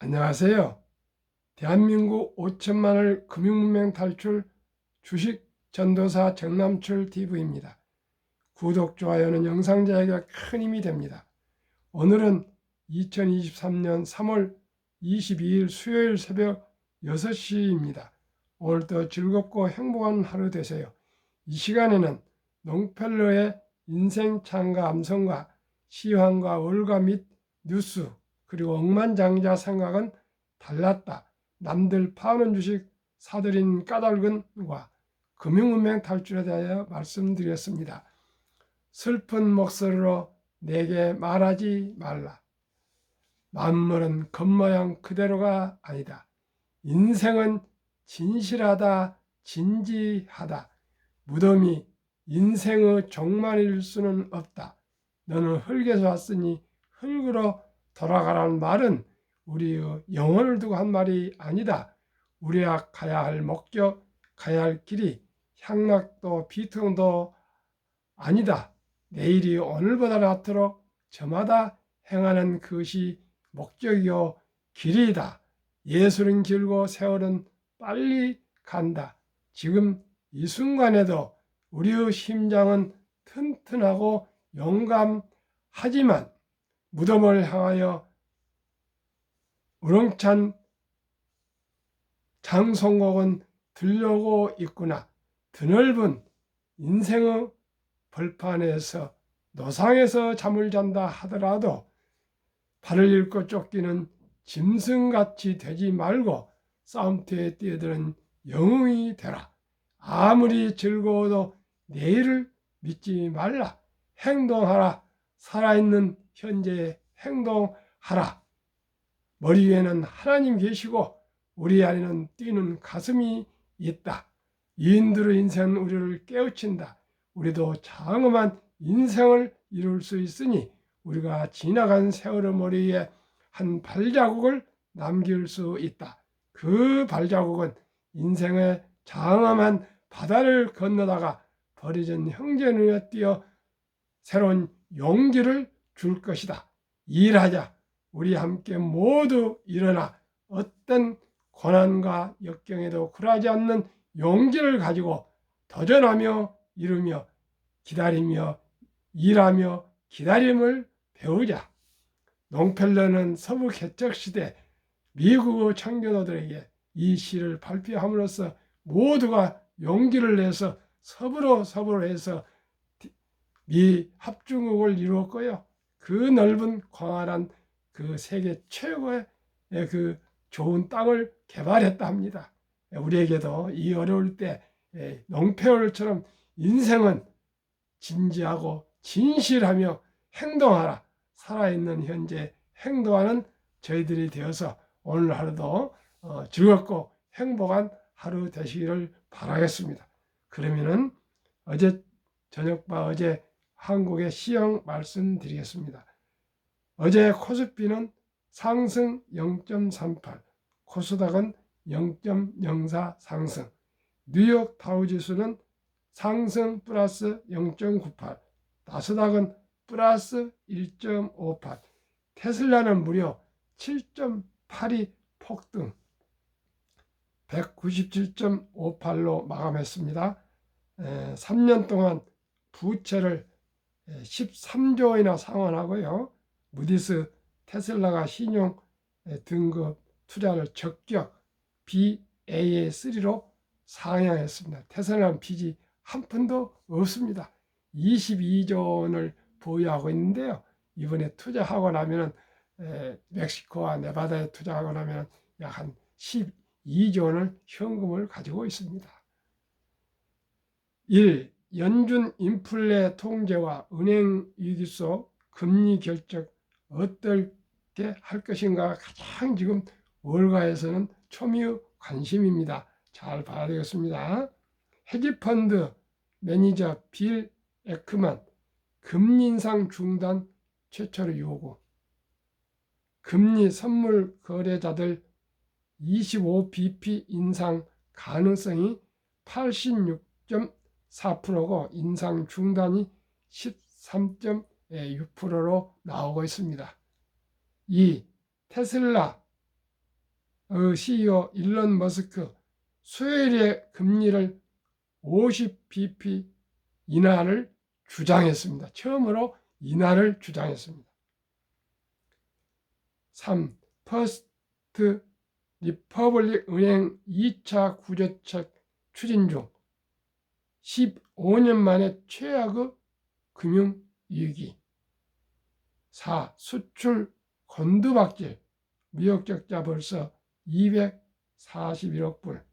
안녕하세요. 대한민국 5천만을 금융문맹 탈출 주식 전도사 정남출 TV입니다. 구독, 좋아요는 영상 제작에 큰 힘이 됩니다. 오늘은 2023년 3월 22일 수요일 새벽 6시입니다. 오늘도 즐겁고 행복한 하루 되세요. 이 시간에는 롱펠러의 인생 창과 암성과 시황과 월가 및 뉴스 그리고 억만장자 생각은 달랐다. 남들 파는 주식 사들인 까닭은과 금융문맹 탈출에 대하여 말씀드렸습니다. 슬픈 목소리로 내게 말하지 말라. 만물은 겉모양 그대로가 아니다. 인생은 진실하다, 진지하다. 무덤이 인생의 종말일 수는 없다. 너는 흙에서 왔으니 흙으로 돌아가라는 말은 우리의 영혼을 두고 한 말이 아니다. 우리가 가야 할 목적, 가야 할 길이 향락도 비통도 아니다. 내일이 오늘보다 낫도록 저마다 행하는 것이 목적이요 길이다. 예술은 길고 세월은 빨리 간다. 지금 이 순간에도 우리의 심장은 튼튼하고 용감하지만 무덤을 향하여 우렁찬 장송곡은 들려오고 있구나. 드넓은 인생의 벌판에서 노상에서 잠을 잔다 하더라도 발을 잃고 쫓기는 짐승같이 되지 말고 싸움터에 뛰어드는 영웅이 되라. 아무리 즐거워도 내일을 믿지 말라. 행동하라. 살아있는 현재에 행동하라. 머리 위에는 하나님 계시고 우리 안에는 뛰는 가슴이 있다. 이인들의 인생은 우리를 깨우친다. 우리도 장엄한 인생을 이룰 수 있으니 우리가 지나간 세월의 머리 위에 한 발자국을 남길 수 있다. 그 발자국은 인생의 장엄한 바다를 건너다가 버려진 형제 눈에 띄어 새로운 용기를 줄 것이다. 일하자. 우리 함께 모두 일어나 어떤 고난과 역경에도 굴하지 않는 용기를 가지고 도전하며 이루며 기다리며 일하며 기다림을 배우자. 롱펠러는 서부 개척시대 미국의 청교도들에게 이 시를 발표함으로써 모두가 용기를 내서 서부로 해서 미 합중국을 이루었고요. 그 넓은 광활한 그 세계 최고의 그 좋은 땅을 개발했다 합니다. 우리에게도 이 어려울 때 롱펠러처럼 인생은 진지하고 진실하며 행동하라. 살아있는 현재 행동하는 저희들이 되어서 오늘 하루도 즐겁고 행복한 하루 되시기를 바라겠습니다. 그러면은 어제 저녁과 어제 한국의 시황 말씀드리겠습니다. 어제 코스피는 상승 0.38, 코스닥은 0.04 상승, 뉴욕 다우지수는 상승 플러스 0.98, 나스닥은 플러스 1.58, 테슬라는 무려 7.82 폭등, 197.58로 마감했습니다. 3년 동안 부채를 13조 원이나 상환하고요. 무디스 테슬라가 신용 등급 투자를 적격 BAA3로 상향했습니다. 테슬라는 빚이 한 푼도 없습니다. 22조 원을 보유하고 있는데요. 이번에 투자하고 나면 멕시코와 네바다에 투자하고 나면 약 한 12조 원을 현금을 가지고 있습니다. 1. 연준 인플레 통제와 은행 위기 속 금리 결정 어떻게 할 것인가 가장 지금 월가에서는 초미의 관심입니다. 잘 봐야 되겠습니다. 헤지펀드 매니저 빌 에크만 금리 인상 중단 최초로 요구. 금리 선물 거래자들 25bp 인상 가능성이 86.4%고 인상 중단이 13.6%로 나오고 있습니다. 2. 테슬라 CEO 일론 머스크 수요일에 금리를 50bp 인하를 주장했습니다. 처음으로 인하를 주장했습니다. 3. 퍼스트 리퍼블릭 은행 2차 구조책 추진 중 15년 만에 최악의 금융위기. 4. 수출 곤두박질 무역 적자 벌써 241억 불.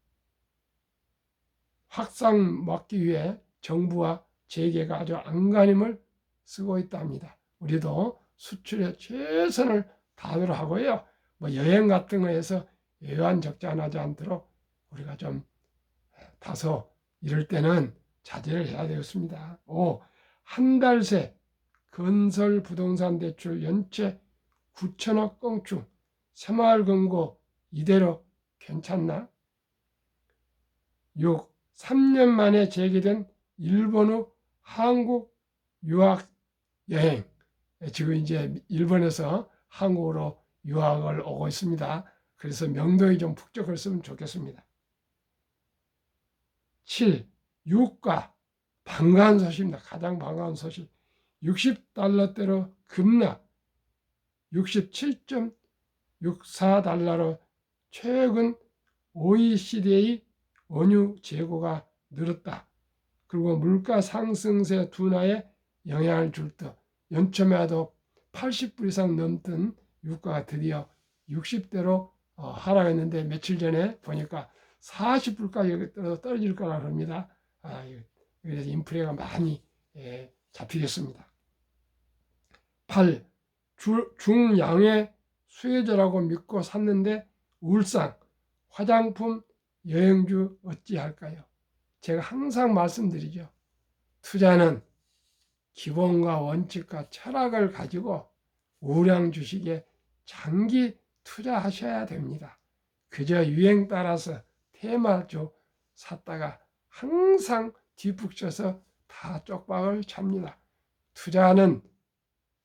확산 막기 위해 정부와 재계가 아주 안간힘을 쓰고 있답니다. 우리도 수출에 최선을 다하도록 하고요. 여행 같은 거에서 외환 적자 나지 않도록 우리가 좀 다소 이럴 때는 자제를 해야 되겠습니다. 5. 한 달 새 건설 부동산 대출 연체 9천억 껑충. 새마을금고 이대로 괜찮나? 6. 3년 만에 재개된 일본의 한국 유학 여행. 지금 이제 일본에서 한국으로 유학을 오고 있습니다. 그래서 명동이 좀 북적했으면 좋겠습니다. 7. 유가 반가운 소식입니다. 가장 반가운 소식. 60달러대로 급락 67.64달러로 최근 OECD의 원유 재고가 늘었다. 그리고 물가 상승세 둔화에 영향을 줄 듯 연초마도 80불 이상 넘던 유가가 드디어 60대로 하락했는데 며칠 전에 보니까 40불까지 떨어질 거라 합니다. 그래서 인플레가 많이 잡히겠습니다. 8. 중양의 수혜자라고 믿고 샀는데 울상 화장품 여행주 어찌할까요? 제가 항상 말씀드리죠. 투자는 기본과 원칙과 철학을 가지고 우량 주식에 장기 투자하셔야 됩니다. 그저 유행 따라서 테마주 샀다가 항상 뒤북쳐서 다 쪽박을 찹니다. 투자는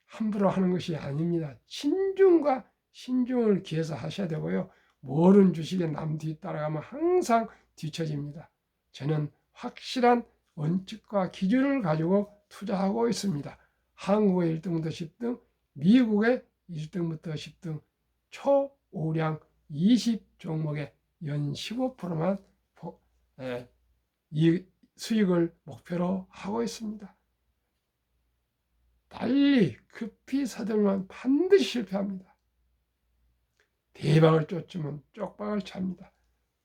함부로 하는 것이 아닙니다. 신중과 신중을 기해서 하셔야 되고요. 모르는 주식에 남 뒤 따라가면 항상 뒤처집니다. 저는 확실한 원칙과 기준을 가지고 투자하고 있습니다. 한국의 1등부터 10등, 미국의 1등부터 10등, 초우량 20 종목에 연 15%만 이 수익을 목표로 하고 있습니다. 빨리 급히 서들면 반드시 실패합니다. 대박을 쫓으면 쪽박을 찹니다.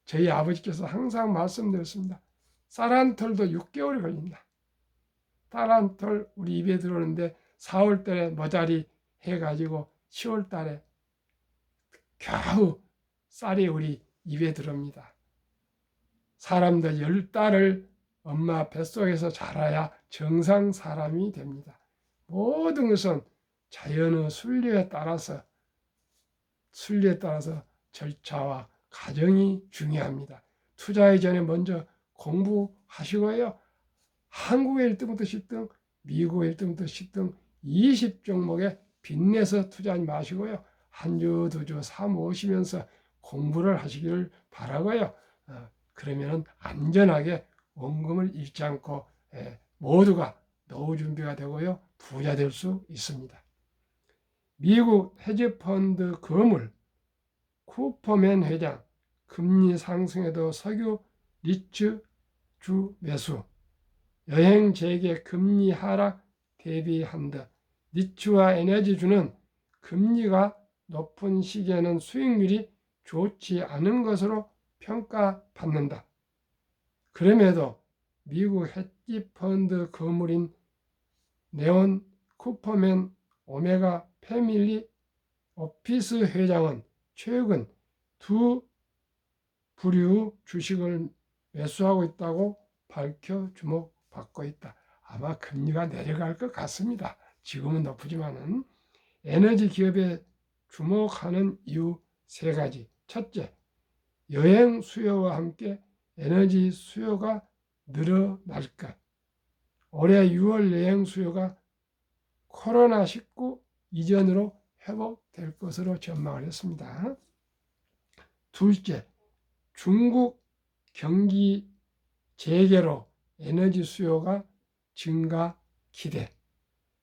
저희 아버지께서 항상 말씀드렸습니다. 쌀 한 털도 6개월이 걸린다. 쌀 한 털 우리 입에 들어오는데 4월 달에 머자리 해가지고 10월 달에 겨우 쌀이 우리 입에 들어옵니다. 사람들 10달을 엄마 뱃속에서 자라야 정상 사람이 됩니다. 모든 것은 자연의 순리에 따라서 절차와 과정이 중요합니다. 투자하기 전에 먼저 공부하시고요. 한국의 1등부터 10등, 미국의 1등부터 10등 20 종목에 빚내서 투자하지 마시고요. 한 주, 두 주, 3, 5 쉬면서 공부를 하시기를 바라고요. 그러면 안전하게 원금을 잃지 않고 모두가 노후 준비가 되고요. 부자 될 수 있습니다. 미국 헤지펀드 거물 쿠퍼맨 회장 금리 상승에도 석유 리츠 주 매수 여행 재개 금리 하락 대비한다. 리츠와 에너지주는 금리가 높은 시기에는 수익률이 좋지 않은 것으로 평가받는다. 그럼에도 미국 헤지펀드 거물인 네온 쿠퍼맨 오메가 패밀리 오피스 회장은 최근 두 부류 주식을 매수하고 있다고 밝혀 주목받고 있다. 아마 금리가 내려갈 것 같습니다. 지금은 높지만은 에너지 기업에 주목하는 이유 3가지. 첫째, 여행 수요와 함께 에너지 수요가 늘어날 것. 올해 6월 여행 수요가 코로나19 이전으로 회복될 것으로 전망을 했습니다. 둘째, 중국 경기 재개로 에너지 수요가 증가 기대.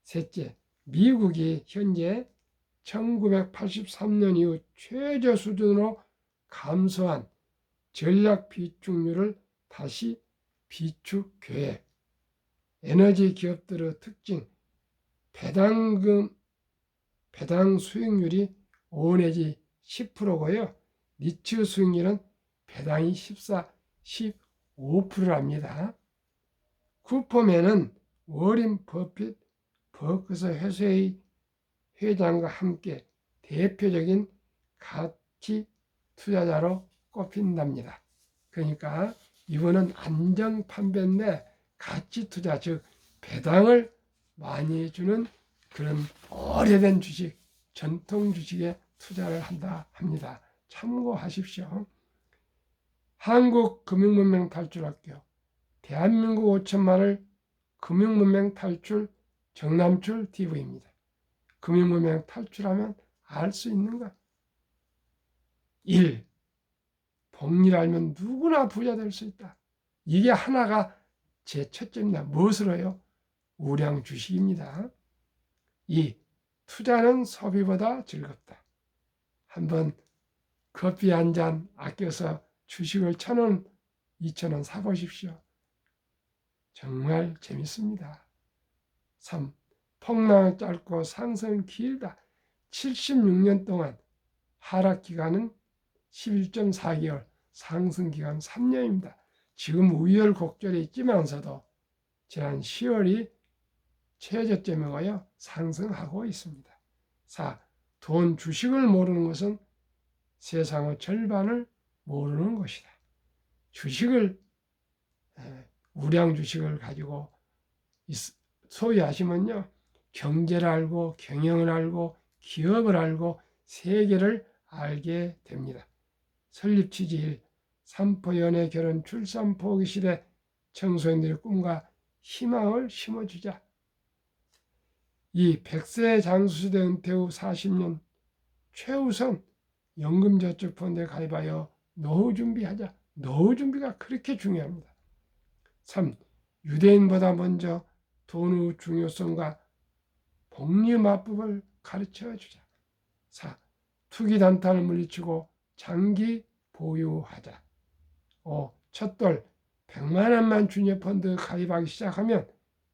셋째, 미국이 현재 1983년 이후 최저 수준으로 감소한 전략 비축률을 다시 비축 계획. 에너지 기업들의 특징, 배당 수익률이 5 내지 10%고요. 리츠 수익률은 배당이 15%랍니다. 쿠퍼맨은 워린 버핏 버크셔 회사의 회장과 함께 대표적인 가치 투자자로 꼽힌답니다. 그러니까 이분은 안정 판매인데 가치 투자, 즉 배당을 많이 주는 그런 오래된 주식, 전통 주식에 투자를 한다 합니다. 참고하십시오. 한국금융문명 탈출학교, 대한민국 5천만을 금융문명 탈출 정남출 TV입니다. 금융문명 탈출하면 알 수 있는 것. 1. 복리를 알면 누구나 부자 될 수 있다. 이게 하나가 제 첫째입니다. 무엇으로요? 우량 주식입니다. 2. 투자는 소비보다 즐겁다. 한번 커피 한 잔 아껴서 주식을 1,000원, 2,000원 사보십시오. 정말 재밌습니다. 3. 폭락은 짧고 상승은 길다. 76년 동안 하락 기간은 11.4개월, 상승 기간 3년입니다. 지금 우열곡절에 있지만서도 지난 10월이 최저점이고요. 상승하고 있습니다. 4. 돈 주식을 모르는 것은 세상의 절반을 모르는 것이다. 주식을 우량 주식을 가지고 소유하시면요. 경제를 알고 경영을 알고 기업을 알고 세계를 알게 됩니다. 설립 취지 1. 산포 연애 결혼 출산 포기 시대 청소년들의 꿈과 희망을 심어주자. 2. 100세 장수시대 은퇴 후 40년 최우선 연금저축펀드에 가입하여 노후 준비하자. 노후 준비가 그렇게 중요합니다. 3. 유대인보다 먼저 돈의 중요성과 복리 맞법을 가르쳐주자. 4. 투기 단타를 물리치고 장기 보유하자. 5. 첫돌 100만 원만 주니어펀드 가입하기 시작하면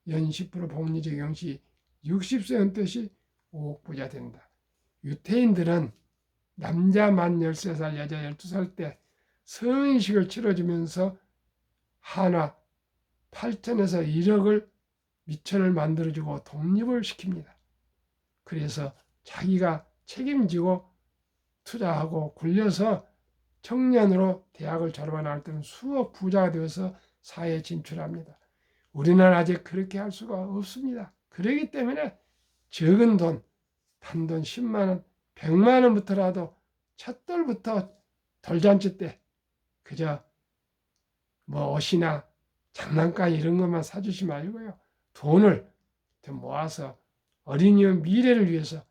연 10% 복리 적용 시 60세 은퇴 시 5억 부자 된다. 유태인들은 남자 만 13살, 여자 12살 때 성인식을 치러주면서 한화 8천에서 1억을 미천을 만들어주고 독립을 시킵니다. 그래서 자기가 책임지고 투자하고 굴려서 청년으로 대학을 졸업한 할 때는 수억 부자가 되어서 사회에 진출합니다. 우리나라 아직 그렇게 할 수가 없습니다. 그렇기 때문에 적은 돈, 단돈 10만 원, 100만 원부터라도 첫 돌부터 돌잔치 때 그저 뭐 옷이나 장난감 이런 것만 사주지 말고요. 돈을 좀 모아서 어린이의 미래를 위해서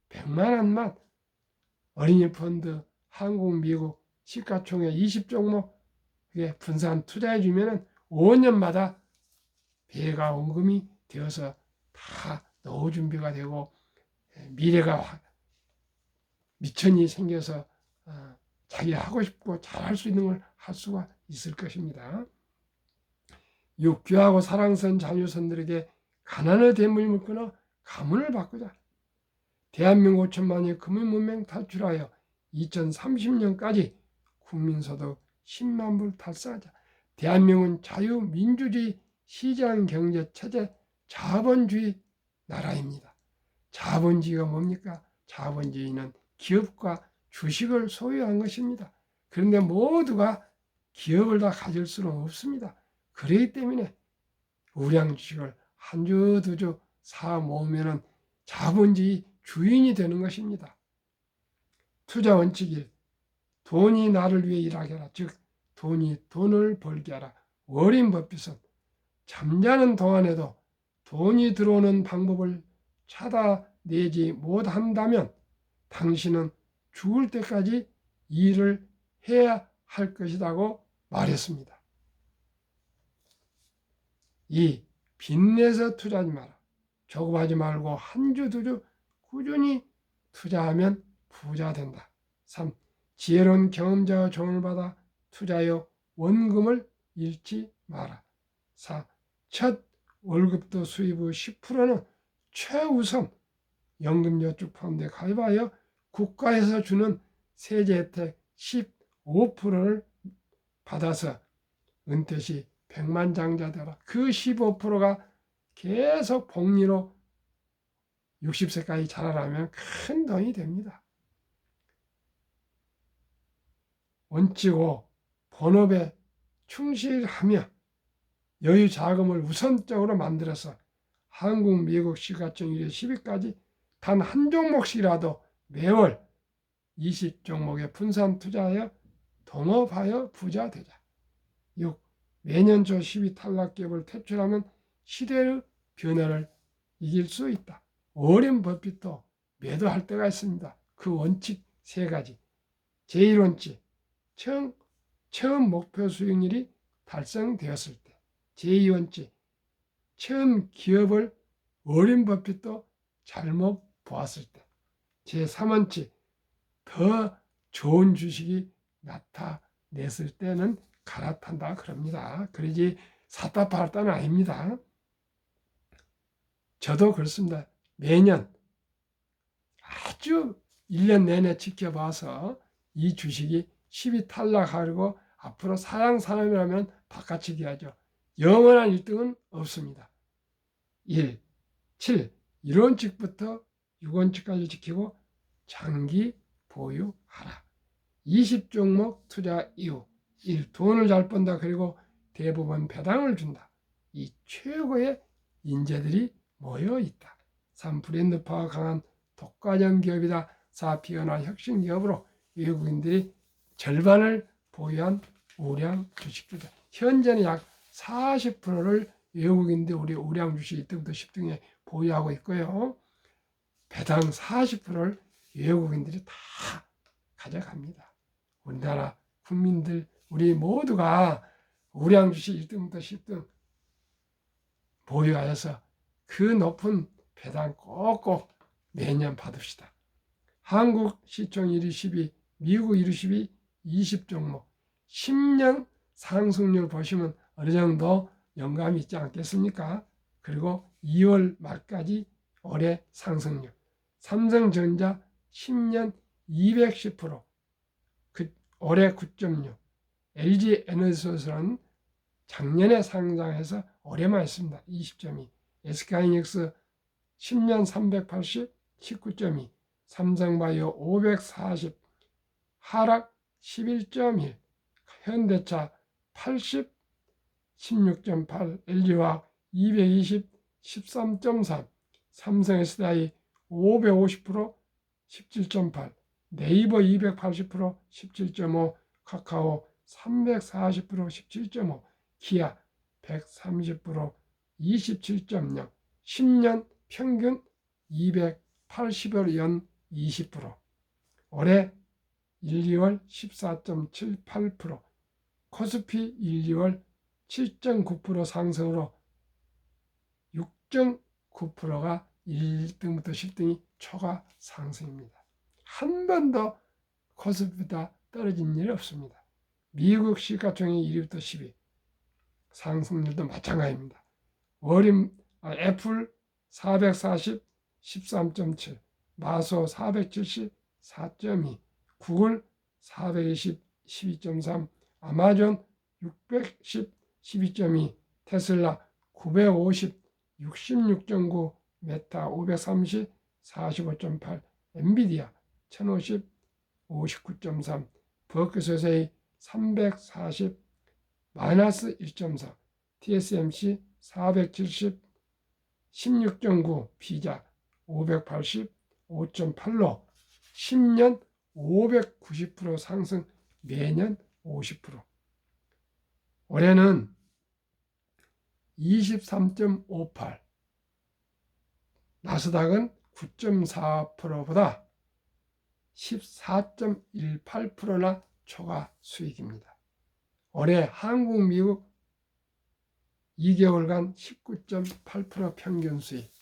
100만 원만 어린이 펀드, 한국, 미국 시가총액 20종목 분산 투자해 주면은 5년마다 배가 원금이 되어서 다 노후 준비가 되고 미래가 미천이 생겨서 자기가 하고 싶고 잘할 수 있는 걸 할 수가 있을 것입니다. 6. 귀하고 사랑스러운 자녀선들에게 가난의 대물림을 끊어 가문을 바꾸자. 대한민국 5천만의 금융문명 탈출하여 2030년까지 국민소득 10만 불 달성하자. 대한민국은 자유민주주의 시장경제 체제 자본주의 나라입니다. 자본주의가 뭡니까? 자본주의는 기업과 주식을 소유한 것입니다. 그런데 모두가 기업을 다 가질 수는 없습니다. 그렇기 때문에 우량 주식을 한 주, 두 주 사 모으면 자본주의 주인이 되는 것입니다. 투자 원칙 1. 돈이 나를 위해 일하게 하라. 즉 돈이 돈을 벌게 하라. 워린 버핏은 잠자는 동안에도 돈이 들어오는 방법을 찾아내지 못한다면 당신은 죽을 때까지 일을 해야 할 것이라고 말했습니다. 2. 빚내서 투자하지 마라. 조급하지 말고 한 주 두 주 꾸준히 투자하면 부자 된다. 3. 지혜로운 경험자와 조언을 받아 투자하여 원금을 잃지 마라. 4. 첫 월급도 수입 후 10%는 최우선 연금저축 펀드에 가입하여 국가에서 주는 세제 혜택 15%를 받아서 은퇴 시 백만장자 되라. 그 15%가 계속 복리로 60세까지 자라나면 큰 돈이 됩니다. 원칙 5. 본업에 충실하며 여유 자금을 우선적으로 만들어서 한국, 미국 시가총 1회 10위까지 단 한 종목씩이라도 매월 20종목에 분산 투자하여 동업하여 부자 되자. 6. 매년 초 10위 탈락 기업을 퇴출하면 시대의 변화를 이길 수 있다. 워렌 버핏도 매도할 때가 있습니다. 그 원칙 3가지. 제1원칙, 처음 목표 수익률이 달성되었을 때. 제2원칙, 처음 기업을 워렌 버핏도 잘못 보았을 때. 제3원칙, 더 좋은 주식이 나타냈을 때는 갈아탄다 그럽니다. 그러지 샀다 팔았다는 아닙니다. 저도 그렇습니다. 매년 아주 1년 내내 지켜봐서 이 주식이 10위 탈락하고 앞으로 사양산업이라면 바깥치기 하죠. 영원한 1등은 없습니다. 1. 7. 1원칙부터 6원칙까지 지키고 장기 보유하라. 20종목 투자 이후 1. 돈을 잘 번다. 그리고 대부분 배당을 준다. 이 최고의 인재들이 모여 있다. 3. 브랜드파가 강한 독과점 기업이다. 4. 비현화 혁신 기업으로 외국인들이 절반을 보유한 우량 주식주다. 현재는 약 40%를 외국인들 우리 우량 주식 1등부터 10등에 보유하고 있고요. 배당 40%를 외국인들이 다 가져갑니다. 우리나라 국민들 우리 모두가 우량 주식 1등부터 10등 보유하여서 그 높은 배당 꼭꼭 매년 받읍시다. 한국 시총 1위 10위, 미국 1위 10위 20종목 10년 상승률 보시면 어느 정도 영감이 있지 않겠습니까? 그리고 2월 말까지 올해 상승률. 삼성전자 10년 210%, 올해 9.6. LG 에너지소스는 작년에 상장해서 올해만 했습니다. 20.2. SK하이닉스 10년 380, 19.2. 삼성바이오 540, 하락 11.1. 현대차 80, 16.8. LG화학 220, 13.3. 삼성 SDI 550%, 17.8. 네이버 280%, 17.5. 카카오 340%, 17.5. 기아 130%, 27.0. 10년 평균 280여 연 20%. 올해 1, 2월 14.78%. 코스피 1, 2월 7.9% 상승으로 6.9%가 1등부터 10등이 초과 상승입니다. 한 번도 코스피보다 떨어진 일이 없습니다. 미국 시가총액 1위부터 10위 상승률도 마찬가지입니다. 애플 440, 13.7, 마소 470, 4.2, 구글 420, 12.3, 아마존 610, 12.2, 테슬라 950, 66.9, 메타 530, 45.8, 엔비디아 1050, 59.3, 버크셔세이 340, 마이너스 1.4, TSMC 470, 16.9, 피자 580, 5.8로 10년 590% 상승, 매년 50%. 올해는 23.58, 나스닥은 9.4%보다 14.18%나 초과 수익입니다. 올해 한국, 미국 2개월간 19.8% 평균 수익,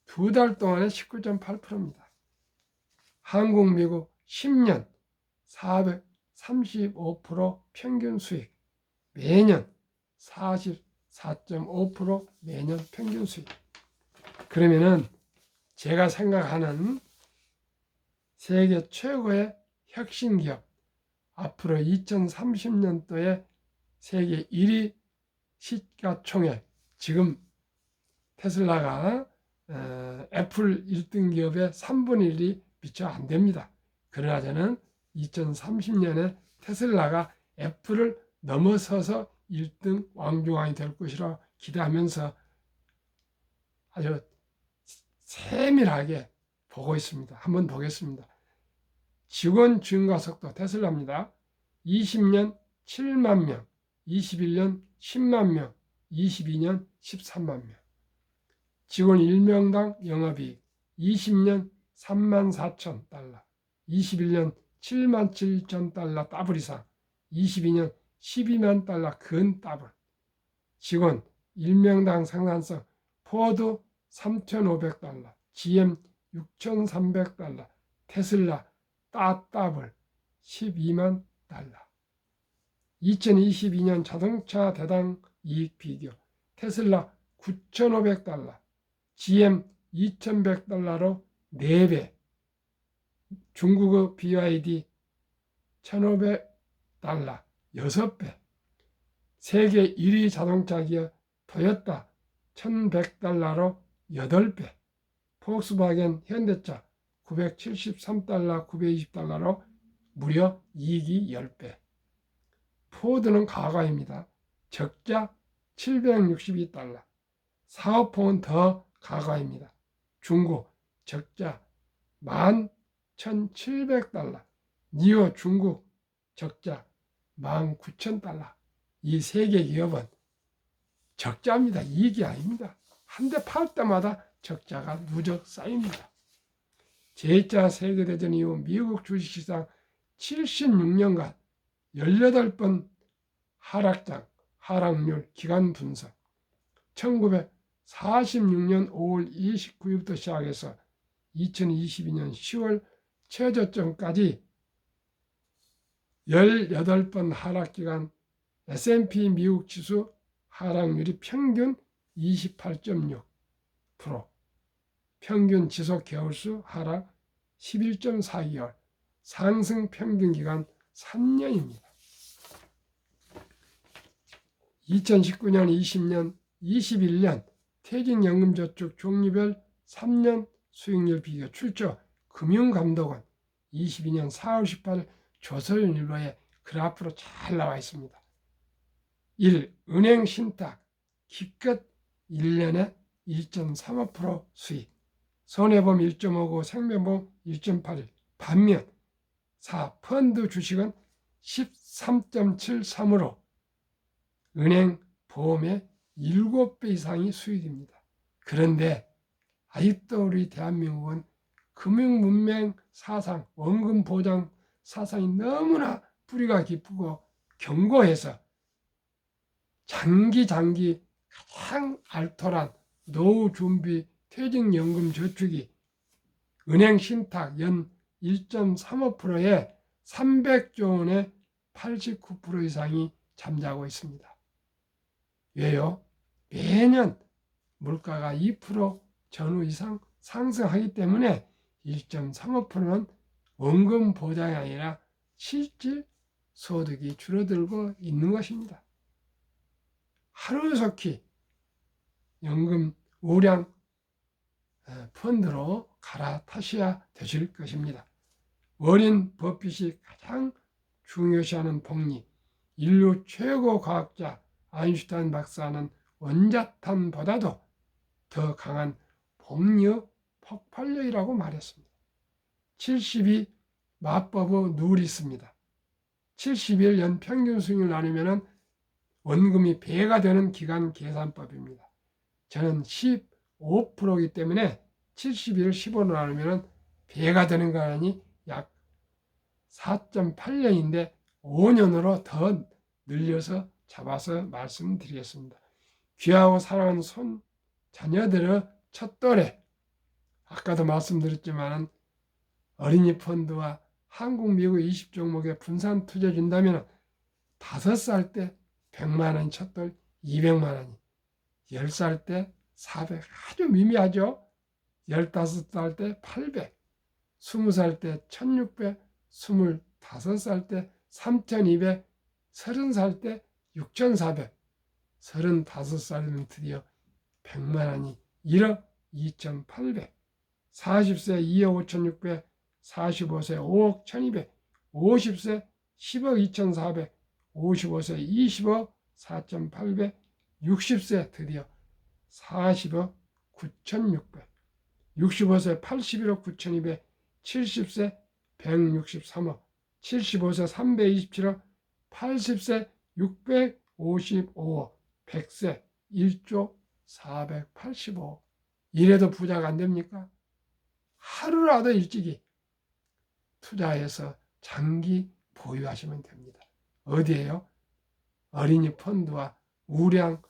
2달 동안에 19.8%입니다. 한국, 미국 10년 435% 평균 수익, 매년 44.5% 매년 평균 수익. 그러면은 제가 생각하는 세계 최고의 혁신 기업, 앞으로 2030년도에 세계 1위 시가총액, 지금 테슬라가 애플 1등 기업의 3분의 1이 미처 안 됩니다. 그러나 저는 2030년에 테슬라가 애플을 넘어서서 1등 왕중왕이 될 것이라 기대하면서 아주 세밀하게 보고 있습니다. 한번 보겠습니다. 직원 증가 속도 테슬라입니다. 20년 7만 명, 21년 10만 명, 22년 13만 명. 직원 1명당 영업이익 20년 3만 4천 달러, 21년 7만 7천 달러 더블 이상, 22년 12만 달러 근 더블. 직원 1명당 생산성 포드 3,500달러, GM 6,300달러, 테슬라 더블 12만 달러. 2022년 자동차 대당 이익 비교 테슬라 9,500달러, GM 2,100달러로 4배, 중국의 BYD 1,500달러 6배, 세계 1위 자동차 기업 토요타 1,100달러로 8배, 폭스바겐 현대차 973달러, 920달러로 무려 이익이 10배. 포드는 과거입니다. 적자 762달러, 사업폭은 더 과거입니다. 중국 적자 11,700달러, 니오 중국 적자 19,000달러. 이 세 개 기업은 적자입니다. 이익이 아닙니다. 한 대 팔 때마다 적자가 누적 쌓입니다. 제2차 세계대전 이후 미국 주식시장 76년간 18번 하락률 기간 분석, 1946년 5월 29일부터 시작해서 2022년 10월 최저점까지 18번 하락기간 S&P 미국 지수 하락률이 평균 28.6%, 평균 지속 개월수 하락 11.4개월, 상승 평균 기간 3년입니다. 2019년, 20년, 21년 퇴직연금저축 종류별 3년 수익률 비교 출처 금융감독원 22년 4월 18일 조선일보에 그래프로 잘 나와 있습니다. 1. 은행 신탁 기껏 1년에 1.35% 수익, 손해보험 1.59, 생명보험 1.81. 반면 4. 펀드 주식은 13.73으로 은행 보험의 7배 이상이 수익입니다. 그런데 아직도 우리 대한민국은 금융문맹 사상, 원금 보장 사상이 너무나 뿌리가 깊고 견고해서 장기 가장 알토란 노후 준비 퇴직연금 저축이 은행 신탁 연 1.35%에 300조 원의 89% 이상이 잠자고 있습니다. 왜요? 매년 물가가 2% 전후 이상 상승하기 때문에 1.35%는 원금 보장이 아니라 실질 소득이 줄어들고 있는 것입니다. 하루속히 연금 우량 펀드로 갈아타셔야 되실 것입니다. 워렌 버핏이 가장 중요시하는 복리, 인류 최고 과학자 아인슈타인 박사는 원자탄보다도 더 강한 복리의 폭발력이라고 말했습니다. 70이 마법의 누리스입니다. 70일 연 평균 수익을 나누면 원금이 배가 되는 기간 계산법입니다. 저는 15%이기 때문에 70일을 15로 나누면 배가 되는 거 아니 약 4.8년인데 5년으로 더 늘려서 잡아서 말씀드리겠습니다. 귀하고 사랑하는 자녀들의 첫 또래, 아까도 말씀드렸지만 어린이 펀드와 한국, 미국 20종목에 분산 투자 준다면 5살 때 100만 원이 첫돌 200만 원이, 10살 때 400, 아주 미미하죠. 15살 때 800, 20살 때 1600, 25살 때 3200, 30살 때 6400, 35살이면 드디어 100만 원이 1억 2800, 40세 2억 5600, 45세 5억 1200, 50세 10억 2400, 55세 20억 4800, 60세 드디어 40억 9600, 65세 81억 9200, 70세 163억, 75세 327억, 80세 655억, 100세 1조 485억. 이래도 부자가 안 됩니까? 하루라도 일찍이 투자해서 장기 보유하시면 됩니다. 어디에요? 어린이 펀드와 우량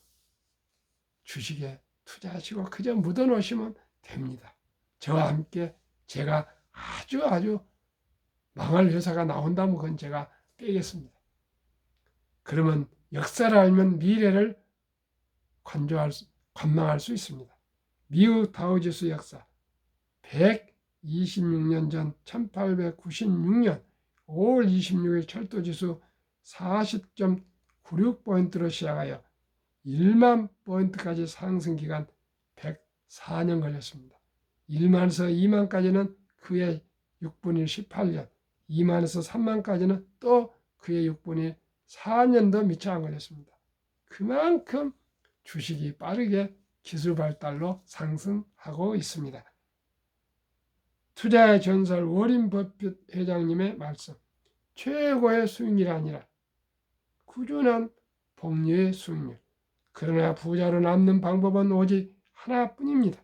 주식에 투자하시고 그저 묻어놓으시면 됩니다. 저와 함께 제가 아주 망할 회사가 나온다면 그건 제가 빼겠습니다. 그러면 역사를 알면 미래를 관망할 수 있습니다. 미국 다우지수 역사 126년 전 1896년 5월 26일 철도지수 40.96포인트로 시작하여 1만 포인트까지 상승 기간 104년 걸렸습니다. 1만에서 2만까지는 그의 6분의 18년, 2만에서 3만까지는 또 그의 6분의 4년도 미처 안 걸렸습니다. 그만큼 주식이 빠르게 기술 발달로 상승하고 있습니다. 투자의 전설 워린 버핏 회장님의 말씀, 최고의 수익률이 아니라 꾸준한 복리의 수익률. 그러나 부자로 남는 방법은 오직 하나뿐입니다.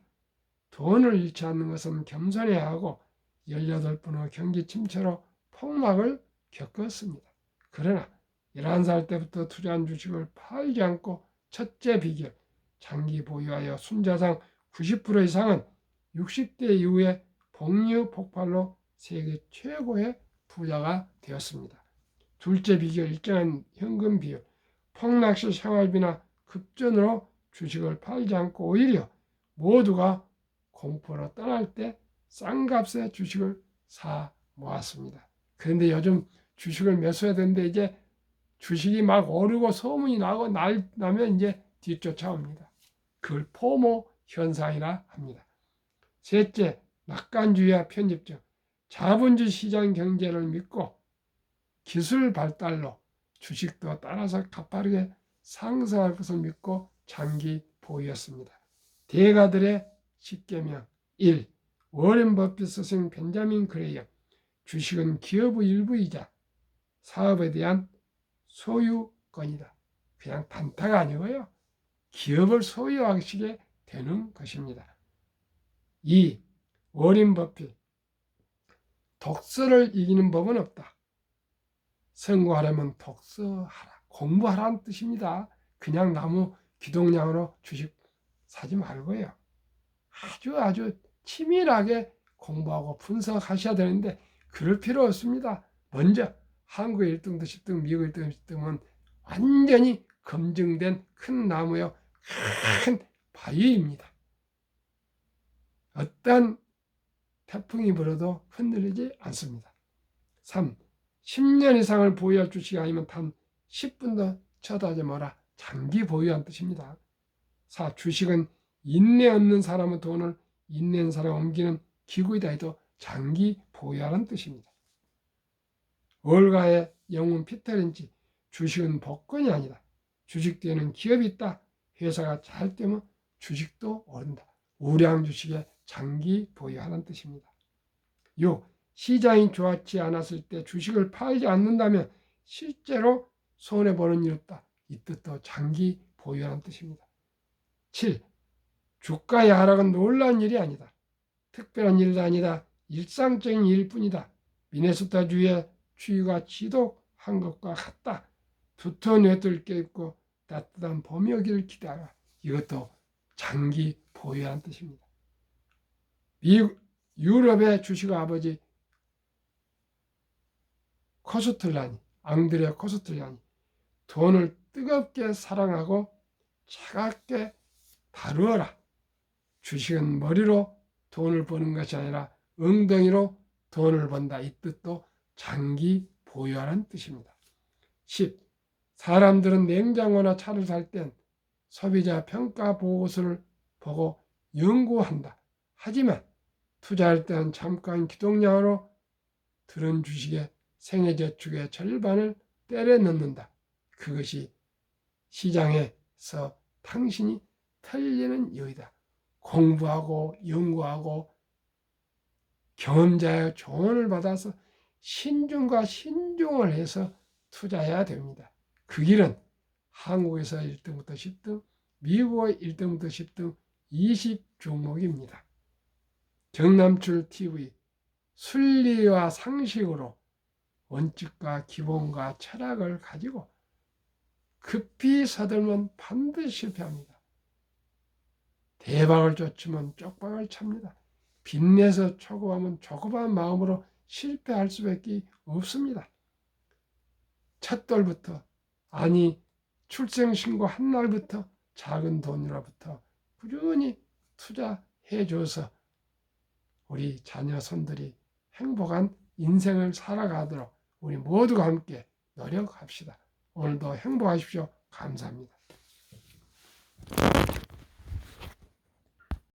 돈을 잃지 않는 것은 겸손해야 하고 18번의 경기 침체로 폭락을 겪었습니다. 그러나 11살 때부터 투자한 주식을 팔지 않고 첫째 비결, 장기 보유하여 순자산 90% 이상은 60대 이후에 복리 폭발로 세계 최고의 부자가 되었습니다. 둘째 비결, 일정한 현금 비율, 폭락시 생활비나 급전으로 주식을 팔지 않고 오히려 모두가 공포로 떠날 때 싼 값에 주식을 사 모았습니다. 그런데 요즘 주식을 매수해야 되는데 이제 주식이 막 오르고 소문이 나고 나면 이제 뒤쫓아옵니다. 그걸 포모 현상이라 합니다. 셋째, 낙관주의와 편집증. 자본주의 시장 경제를 믿고 기술 발달로 주식도 따라서 가파르게 상승할 것을 믿고 장기 보유했습니다. 대가들의 10계명 1. 워렌 버핏 스승 벤자민 그레이엄. 주식은 기업의 일부이자 사업에 대한 소유권이다. 그냥 단타가 아니고요. 기업을 소유하시게 되는 것입니다. 2. 워렌 버핏. 독서를 이기는 법은 없다. 성공하려면 독서하라. 공부하라는 뜻입니다. 그냥 나무 기동량으로 주식 사지 말고요. 아주 치밀하게 공부하고 분석하셔야 되는데 그럴 필요 없습니다. 먼저 한국 1등도 10등, 미국 1등, 10등은 완전히 검증된 큰 나무요. 큰 바위입니다. 어떤 태풍이 불어도 흔들리지 않습니다. 3. 10년 이상을 보유할 주식이 아니면 단 10분도 쳐다보지 마라. 장기 보유한 뜻입니다. 4. 주식은 인내 없는 사람의 돈을 인내 있는 사람에 옮기는 기구이다 해도 장기 보유하는 뜻입니다. 월가의 영웅 피터 린치, 주식은 복권이 아니다. 주식 뒤에는 기업이 있다. 회사가 잘 되면 주식도 오른다. 우량 주식에 장기 보유하는 뜻입니다. 6. 시장이 좋지 않았을 때 주식을 팔지 않는다면 실제로 손해보는 일 없다. 이 뜻도 장기 보유하는 뜻입니다. 7. 주가의 하락은 놀라운 일이 아니다. 특별한 일도 아니다. 일상적인 일뿐이다. 미네소타주의 추위가 지독한 것과 같다. 두터운 외투를 껴입고 따뜻한 봄이 오기를 기다려. 이것도 장기 보유한 뜻입니다. 유럽의 주식 아버지 코스틀라니, 앙드레 코스틀라니, 돈을 뜨겁게 사랑하고 차갑게 다루어라. 주식은 머리로 돈을 버는 것이 아니라 엉덩이로 돈을 번다. 이 뜻도 장기 보유하라는 뜻입니다. 10. 사람들은 냉장고나 차를 살 땐 소비자 평가 보고서를 보고 연구한다. 하지만 투자할 때는 잠깐 기동량으로 들은 주식의 생애저축의 절반을 때려 넣는다. 그것이 시장에서 당신이 털리는 이유이다. 공부하고 연구하고 경험자의 조언을 받아서 신중과 신중을 해서 투자해야 됩니다. 그 길은 한국에서 1등부터 10등, 미국의 1등부터 10등 20종목입니다. 정남출 TV 순리와 상식으로 원칙과 기본과 철학을 가지고 급히 서들면 반드시 실패합니다. 대박을 쫓으면 쪽박을 찹니다. 빚내서 초급하면 조급한 마음으로 실패할 수밖에 없습니다. 첫 돌부터, 아니 출생신고 한 날부터 작은 돈으로부터 꾸준히 투자해줘서 우리 자녀 손들이 행복한 인생을 살아가도록 우리 모두가 함께 노력합시다. 오늘도 행복하십시오. 감사합니다.